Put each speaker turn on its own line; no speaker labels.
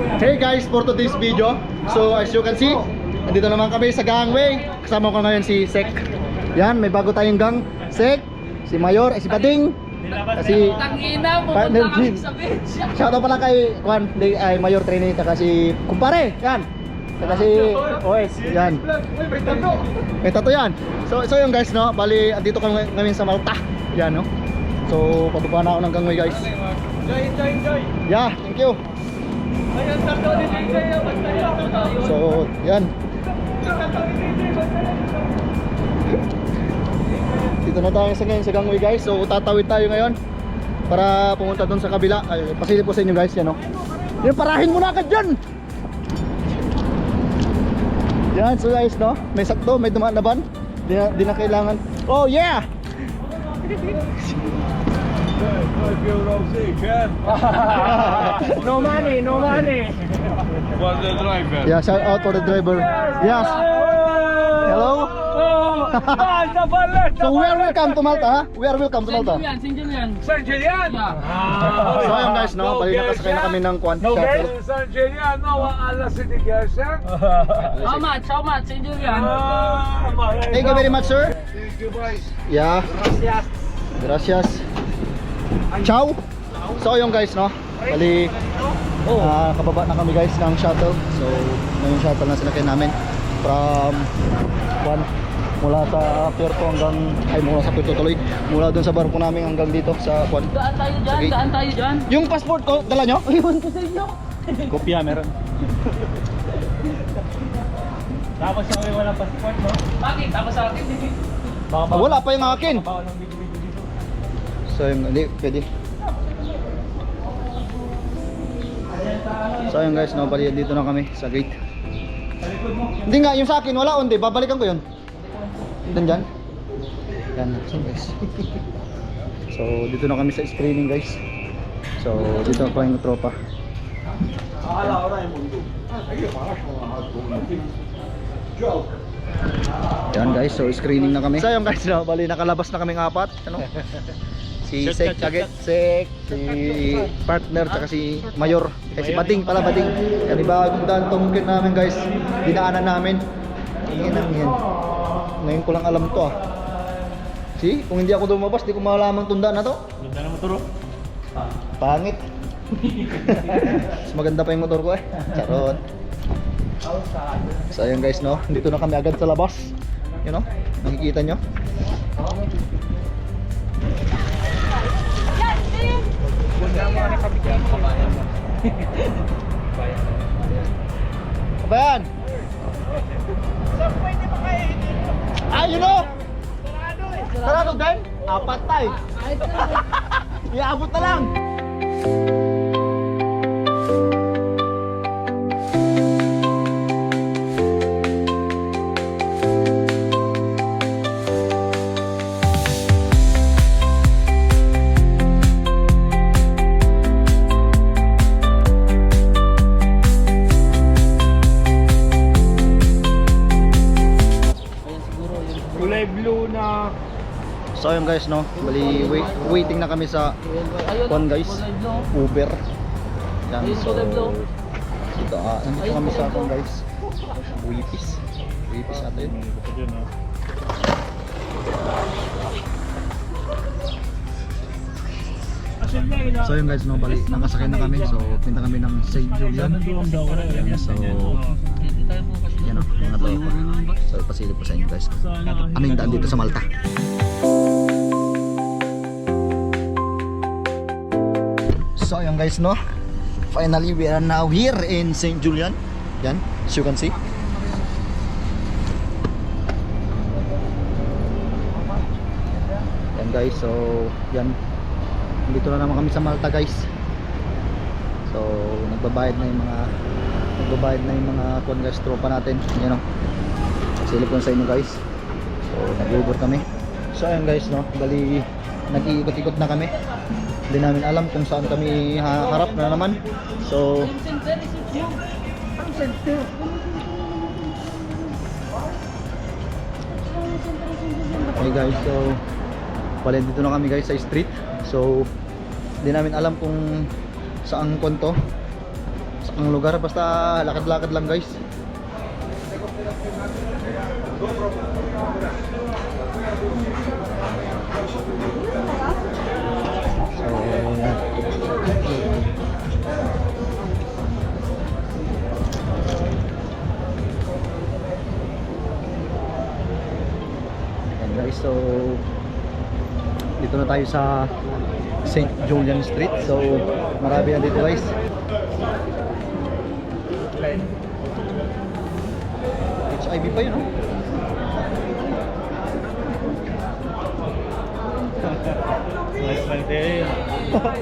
Hey guys, for today's video, so as you can see, nandito naman kami sa gangway. Kasama ko ngayon si Sek. Yan, may bago tayong gang. Sek, si Mayor, si Bading, si
Tangina mo,
partner
punta
Jim.
kami sa beach.
Shoutout pala kay Juan, ay Mayor Trini, saka si Kumpare, yan. Saka si OS, yan. May tato yan. So yung guys, no, bali andito kami ngayon sa Malta. Yan, no. So pababa na ako ng gangway guys.
Enjoy.
Yeah, thank you.
Ayun, tato ni DJ.
So, yan. Dito na tayo sa ngayon sa gangway guys. So, tatawid tayo ngayon para pumunta doon sa kabila. Ay, pasilip ko sa inyo guys, yan o. Yung parahin mo na agad dyan. Yan, so guys, no? May sakto, may dumaan na van. Di na kailangan. Oh, yeah!
No money.
For the driver.
Yeah, shout out for the driver. Yes. Hello? So we are welcome to Malta, ha? We are welcome to Malta.
Single yan.
San Julian?
Yeah.
So ayun guys, no? Bali nakasakay na kami ng shuttle.
San Julian, no, ala City Girls, sir.
How much? Single yan.
Thank you very much, sir.
Thank you, boys.
Yeah. Gracias. Ciao. So ayun guys, no? Bali kababa na kami guys ng shuttle. So yung shuttle na sinakay namin from mula sa Puerto hanggang mula sa Puerto tuloy. Mula doon sa barko namin hanggang dito sa Juan.
Daan tayo dyan.
Yung passport ko, dala nyo?
Iwan ko sa inyo.
Kopya meron.
Tapos yung may walang passport, no?
Bakit? Tapos sa akin.
Wala pa yung akin. So yung hindi pwede. So yun guys, no, bali dito na kami sa gate. Hindi nga, yung sa akin wala undi, babalikan ko yun. Dyan. Yan, so guys. So dito na kami sa screening guys. So dito pa yung tropa. Yan guys, so screening na kami. So yun guys, no, bali nakalabas na kaming apat. Ano? Si Sek, si partner, tsaka si Mayor. Si Bading pala, Bading. Yan, ibagong daan tungkit namin guys. Dinaanan namin. Yan ang yan. Ngayon ko lang alam to ah. See, kung hindi ako lumabas, di ko malaman tundaan na to.
Ganda na motor, oh.
Pangit. Mas maganda pa yung motor ko eh. Charot. So ayun guys, no, dito na kami agad sa labas. You know, nakikita nyo. Apa yan? Saan pwede makainin? Ah, you know? Sarado din? Apat tayo. Iabot na lang.
Kulay blue na.
So ayun guys, no, bali waiting na kami sa Juan guys, Uber. Yan, so dito nandito kami sa Juan guys. Wipis ata yun. So yun guys, no, bali nakasakay na kami. So pinta kami ng St. Julian. Yan, so yan o, mga tropa. So pasilip ko sa inyo guys. Ano yung daan dito sa Malta? So ayun guys, no, finally we are now here in St. Julian. Yan, as you can see. Yan guys, so yan, dito na naman kami sa Malta guys. So nagbabayad na yung mga kuwan guys, tropa natin. Yan o, silip ko sa inyo guys. So nag-Uber kami. So ayun guys, no, bali nag-iikot-ikot na kami. Hindi namin alam kung saan kami harap na naman. So okay guys, so bali dito na kami guys sa street. So hindi namin alam kung saan konto, Wasak ang lugar, basta lakad-lakad lang guys. So, yan. Ayan guys, so dito na tayo sa St. Julian Street. So marami na dito guys. HIV pa yun, no?
Nice lang tayo yun.